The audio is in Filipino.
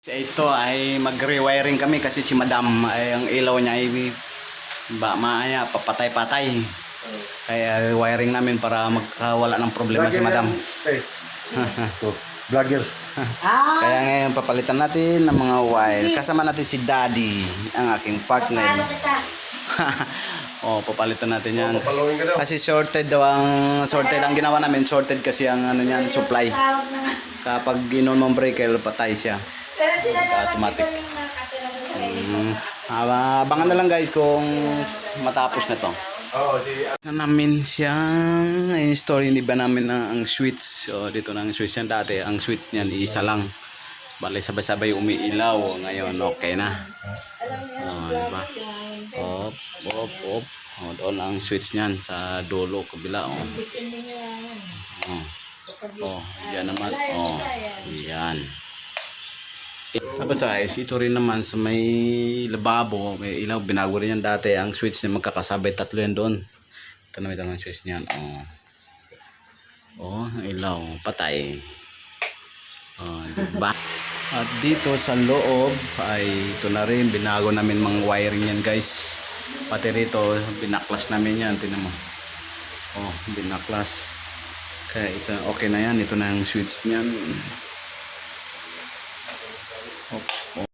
Ito ay mag-rewiring kami kasi si Madam ay ang ilaw niya ay maaya papatay-patay. Kaya wiring namin para magkawala ng problema si Madam. Vlogger. Kaya ngayon papalitan natin ng mga wire. Kasama natin si Daddy, ang aking partner. Oh, papalitan natin yan. Kasi sorted ang ginawa namin, sorted kasi ang ano niyan, supply. Kapag inon mong breaker, patay siya. Automatic. Abangan na lang guys kung matapos na to. Namin siyang install, hindi ba namin ang switch. So dito na ang switch niyan, dati ang switch niyan isa lang. Bale sabay-sabay umiilaw. Ngayon okay na. Diba? Op. Doon ang switch niyan sa dulo kabila. Yan naman. Yan. Tapos guys, ito rin naman sa may lababo, may ilaw, binago rin yan dati. Ang switch niya magkakasabay, tatlo yan doon. Ito naman ang switch niyan. Ang ilaw, patay. Diba? At dito sa loob ay ito na rin, binago namin mga wiring yan guys. Pati rito, binaklas namin yan. Tinan mo. Binaklas. Kaya ito, okay na yan. Ito na ang switch niyan.